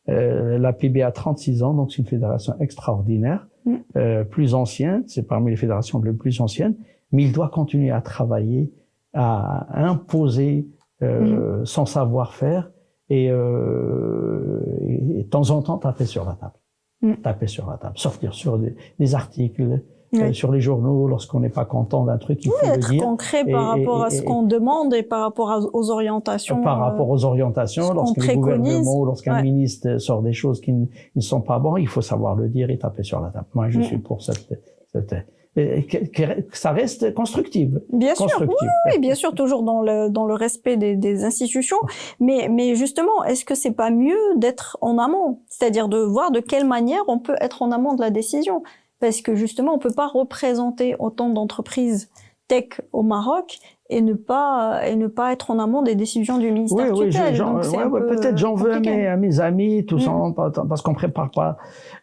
l'APB a 36 ans, donc c'est une fédération extraordinaire, plus ancienne, c'est parmi les fédérations les plus anciennes, mais il doit continuer à travailler, à imposer son savoir-faire et de temps en temps taper sur la table. Taper sur la table, sortir sur des articles, sur les journaux, lorsqu'on n'est pas content d'un truc, il faut le dire. Être concret par rapport à ce qu'on demande et par rapport aux orientations. Par rapport aux orientations, lorsque le gouvernement ou lorsqu'un ministre sort des choses qui ne sont pas bonnes, il faut savoir le dire et taper sur la table. Moi, je suis pour que ça reste constructif. Bien sûr, oui, bien sûr, toujours dans le respect des institutions. Mais justement, est-ce que c'est pas mieux d'être en amont? C'est-à-dire de voir de quelle manière on peut être en amont de la décision? Parce que justement, on peut pas représenter autant d'entreprises tech au Maroc et ne pas être en amont des décisions du ministère tutelle. Peut-être j'en veux à mes amis, tout ça, parce qu'on prépare pas,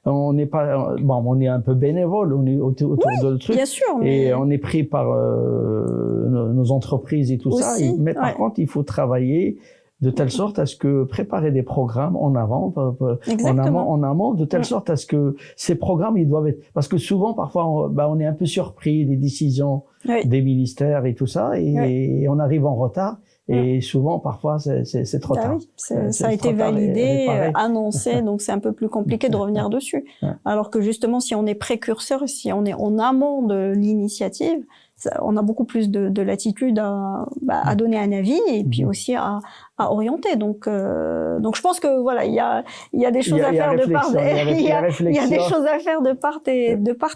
on n'est pas, bon, on est un peu bénévole, on est autour de le truc. Bien sûr. Et on est pris par nos entreprises et tout ça. Mais par contre, il faut travailler de telle sorte à ce que préparer des programmes en amont, de telle sorte à ce que ces programmes, ils doivent être, parce que souvent, parfois, on est un peu surpris des décisions des ministères et tout ça, et on arrive en retard. Et souvent, parfois, c'est trop tard. Oui, ça a été validé, annoncé, donc c'est un peu plus compliqué de revenir dessus. Alors que justement, si on est précurseur, si on est en amont de l'initiative, on a beaucoup plus de latitude à donner un avis et puis aussi à orienter. Donc je pense que voilà, il y a des choses à faire de part il y a des choses à faire de part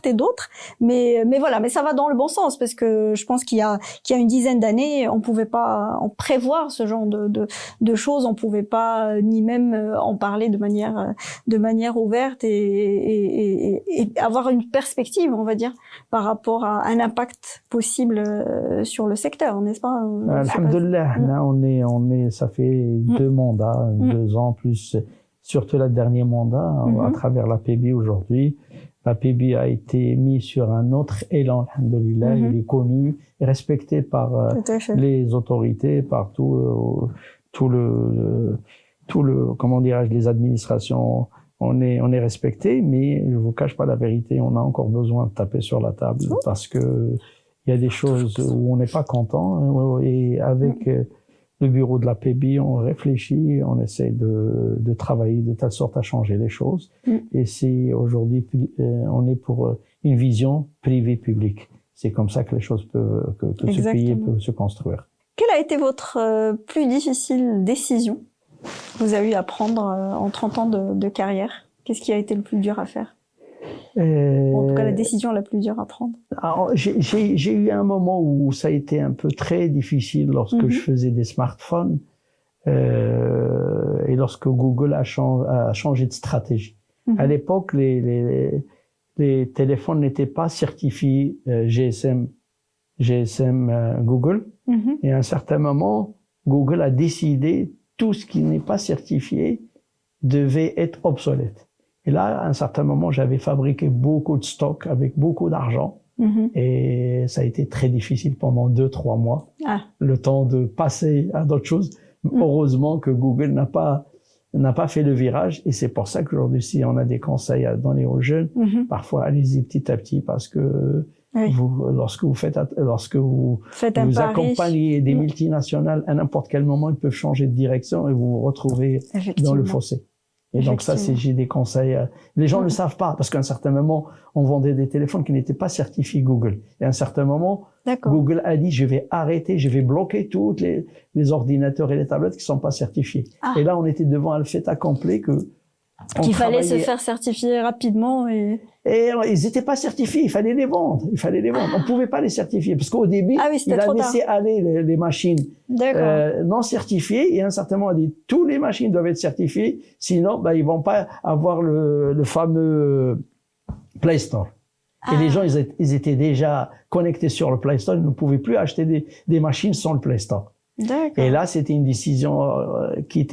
et d'autre. Mais voilà, mais ça va dans le bon sens parce que je pense qu'il y a une dizaine d'années, on pouvait pas en prévoir ce genre de choses, on pouvait pas ni même en parler de manière ouverte et avoir une perspective, on va dire, par rapport à un impact possible sur le secteur, n'est-ce pas? Alhamdulillah, là on est ça fait 2 mandats, 2 ans plus, surtout le dernier mandat à travers l'APB aujourd'hui. L'APB a été mis sur un autre élan, alhamdulillah, il est connu et respecté par les autorités, par tout le comment dirais-je, les administrations. On est respecté, mais je vous cache pas la vérité, on a encore besoin de taper sur la table parce que il y a des choses où on n'est pas content et avec le bureau de l'APB, on réfléchit, on essaie de travailler de telle sorte à changer les choses. Et c'est aujourd'hui, on est pour une vision privée-publique. C'est comme ça que les choses peuvent, que ce pays peut se construire. Quelle a été votre plus difficile décision que vous avez eu à prendre en 30 ans de carrière? Qu'est-ce qui a été le plus dur à faire? En tout cas, la décision la plus dure à prendre. Alors, j'ai eu un moment où ça a été un peu très difficile lorsque je faisais des smartphones et lorsque Google a changé de stratégie. À l'époque, les téléphones n'étaient pas certifiés GSM Google. Et à un certain moment, Google a décidé tout ce qui n'est pas certifié devait être obsolète. Et là, à un certain moment, j'avais fabriqué beaucoup de stocks avec beaucoup d'argent. Et ça a été très difficile pendant 2-3 mois. Le temps de passer à d'autres choses. Heureusement que Google n'a pas fait le virage. Et c'est pour ça qu'aujourd'hui, si on a des conseils à donner aux jeunes, parfois allez-y petit à petit parce que lorsque vous accompagnez des multinationales, à n'importe quel moment, ils peuvent changer de direction et vous vous retrouvez dans le fossé. Et donc ça, j'ai des conseils. Les gens ne le savent pas parce qu'à un certain moment, on vendait des téléphones qui n'étaient pas certifiés Google. Et à un certain moment, Google a dit, je vais bloquer tous les ordinateurs et les tablettes qui sont pas certifiés. Et là, on était devant un fait accompli que Qu'il fallait se faire certifier rapidement et ils n'étaient pas certifiés, il fallait les vendre. On ne pouvait pas les certifier parce qu'au début, il a laissé aller les machines non certifiées et à un certain moment, il a dit tous les machines doivent être certifiées, sinon ils vont pas avoir le fameux Play Store. Et les gens, ils étaient déjà connectés sur le Play Store, ils ne pouvaient plus acheter des machines sans le Play Store. Et là, c'était une décision qui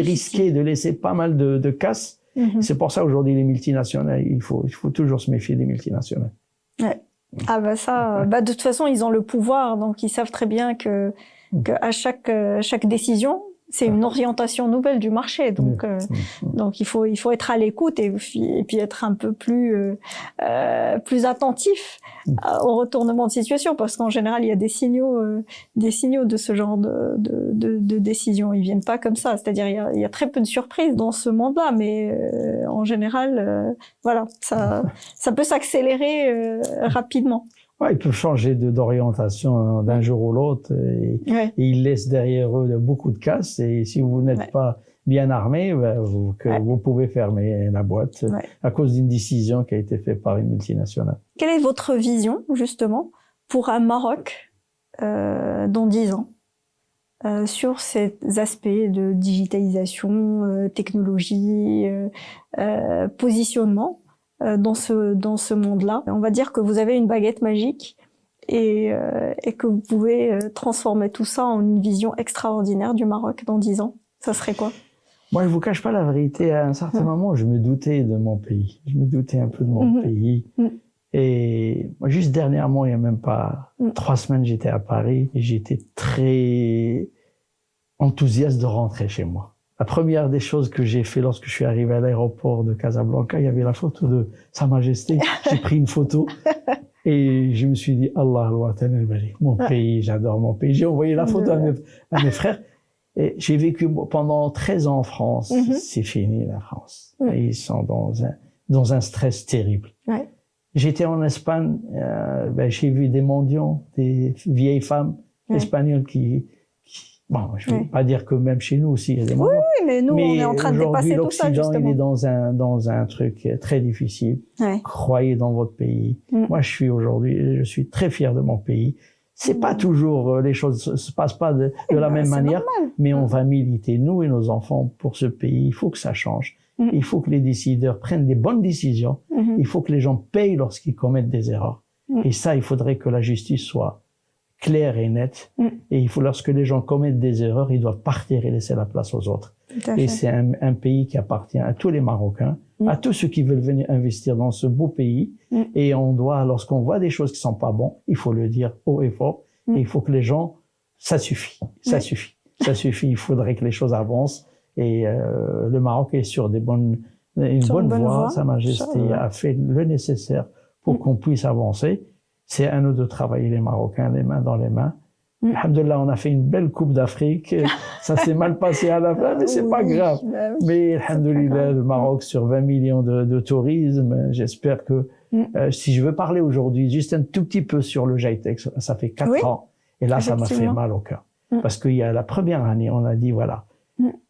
risquait de laisser pas mal de casse. C'est pour ça aujourd'hui les multinationales, il faut toujours se méfier des multinationales. Ouais. Ah de toute façon ils ont le pouvoir, donc ils savent très bien que à chaque décision c'est une orientation nouvelle du marché, donc il faut être à l'écoute et puis être un peu plus attentif au retournement de situation, parce qu'en général il y a des signaux de ce genre de décision. Ils viennent pas comme ça, c'est-à-dire il y a très peu de surprises dans ce monde-là, mais en général ça peut s'accélérer rapidement. Ouais, ils peuvent changer d'orientation d'un jour ou l'autre et ils laissent derrière eux beaucoup de casse, et si vous n'êtes pas bien armé, vous pouvez fermer la boîte à cause d'une décision qui a été faite par une multinationale. Quelle est votre vision, justement, pour un Maroc dans 10 ans sur ces aspects de digitalisation, technologie, positionnement dans ce monde-là? On va dire que vous avez une baguette magique et que vous pouvez transformer tout ça en une vision extraordinaire du Maroc dans 10 ans. Ça serait quoi? Moi, je vous cache pas la vérité. À un certain moment, je me doutais de mon pays. Je me doutais un peu de mon pays. Et moi, juste dernièrement, il y a même pas 3 semaines, j'étais à Paris et j'étais très enthousiaste de rentrer chez moi. La première des choses que j'ai fait lorsque je suis arrivé à l'aéroport de Casablanca, il y avait la photo de Sa Majesté. J'ai pris une photo et je me suis dit, Allah al-Watan al-Bari, mon pays, j'adore mon pays. J'ai envoyé la photo à mes frères. Et j'ai vécu pendant 13 ans en France. C'est fini, la France. Et ils sont dans un stress terrible. J'étais en Espagne, j'ai vu des mendiants, des vieilles femmes espagnoles bon, je vais pas dire que même chez nous aussi, il y a des mendiants. Oui, mais nous, on est en train de dépasser tout ça, justement. L'Occident, il est dans un truc très difficile. Croyez dans votre pays. Moi, je suis très fier de mon pays. C'est pas toujours, les choses se passent pas de la même manière, mais on va militer, nous et nos enfants, pour ce pays. Il faut que ça change. Il faut que les décideurs prennent des bonnes décisions. Il faut que les gens payent lorsqu'ils commettent des erreurs. Et ça, il faudrait que la justice soit claire et nette. Et lorsque les gens commettent des erreurs, ils doivent partir et laisser la place aux autres. Et c'est un pays qui appartient à tous les Marocains, à tous ceux qui veulent venir investir dans ce beau pays. Et on doit, lorsqu'on voit des choses qui sont pas bonnes, il faut le dire haut et fort. Et il faut que les gens, ça suffit, ça suffit. Il faudrait que les choses avancent. Et le Maroc est sur une bonne voie. Sa Majesté a fait le nécessaire pour qu'on puisse avancer. C'est à nous de travailler, les Marocains, les mains dans les mains. Alhamdulillah, on a fait une belle Coupe d'Afrique. Ça s'est mal passé à la fin, mais c'est pas grave. Mais alhamdulillah, le Maroc sur 20 millions de tourisme. J'espère que si je veux parler aujourd'hui juste un tout petit peu sur le GITEX, ça fait 4 ans. Et là, ça m'a fait mal au cœur. Parce qu'il y a la première année, on a dit, voilà,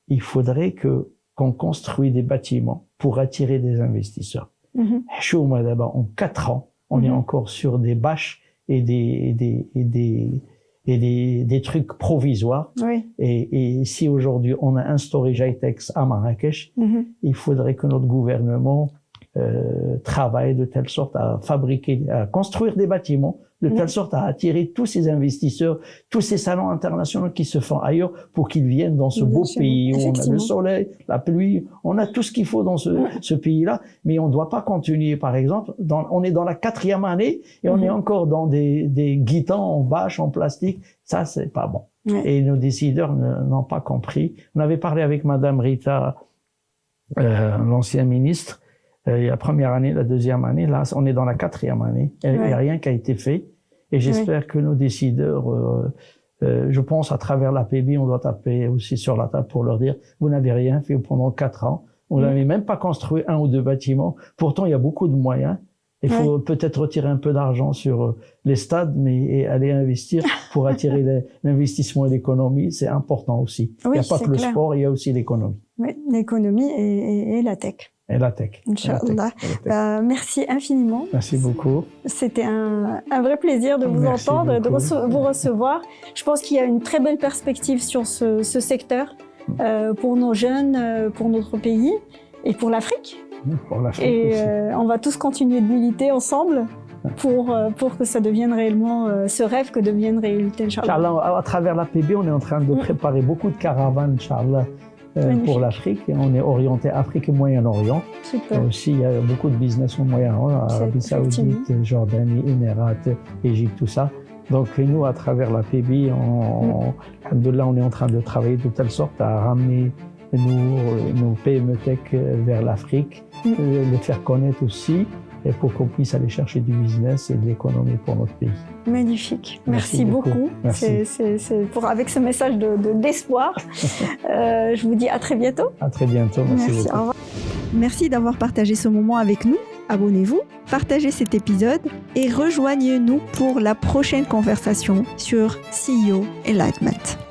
il faudrait qu'on construise des bâtiments pour attirer des investisseurs. Chouma d'abord, en 4 ans, on est encore sur des bâches et des trucs provisoires. Et si aujourd'hui on a instauré GITEX à Marrakech, il faudrait que notre gouvernement travaille de telle sorte à construire des bâtiments, de telle sorte à attirer tous ces investisseurs, tous ces salons internationaux qui se font ailleurs pour qu'ils viennent dans ce beau pays où on a le soleil, la pluie, on a tout ce qu'il faut dans ce pays-là, mais on ne doit pas continuer, par exemple, on est dans la 4e année et on est encore dans des guitans en bâche, en plastique, ça c'est pas bon. Et nos décideurs n'ont pas compris. On avait parlé avec Madame Rita, l'ancien ministre, la première année, la 2e année, là, on est dans la 4e année. Il n'y a rien qui a été fait. Et j'espère que nos décideurs, je pense à travers l'APB, on doit taper aussi sur la table pour leur dire, vous n'avez rien fait pendant 4 ans. On n'avait même pas construit 1 ou 2 bâtiments. Pourtant, il y a beaucoup de moyens. Il faut peut-être retirer un peu d'argent sur les stades, mais aller investir pour attirer l'investissement et l'économie, c'est important aussi. Il n'y a pas que le sport, il y a aussi l'économie. Oui, l'économie et la tech. Et la tech. Inch'Allah. Merci infiniment. Merci beaucoup. C'était un vrai plaisir de vous entendre, de vous recevoir. Je pense qu'il y a une très belle perspective sur ce secteur pour nos jeunes, pour notre pays et pour l'Afrique. Pour l'Afrique et aussi. On va tous continuer de militer ensemble pour que ça devienne réellement ce rêve que devienne réalité, Inch'Allah. Inch'Allah, à travers l'APB, on est en train de préparer beaucoup de caravanes, Inch'Allah. Pour l'Afrique, on est orienté Afrique et Moyen-Orient. Super. Aussi, il y a beaucoup de business au Moyen-Orient, Arabie Saoudite, Jordanie, Émirats, Égypte, tout ça. Donc nous, à travers la PB, alhamdoulilah, on est en train de travailler de telle sorte à ramener nos PME Tech vers l'Afrique, les faire connaître aussi, et pour qu'on puisse aller chercher du business et de l'économie pour notre pays. Magnifique. Merci beaucoup. Merci. Avec ce message d'espoir. Je vous dis à très bientôt. À très bientôt. Merci beaucoup. Au revoir. Merci d'avoir partagé ce moment avec nous. Abonnez-vous, partagez cet épisode et rejoignez-nous pour la prochaine conversation sur CEO Enlightenment.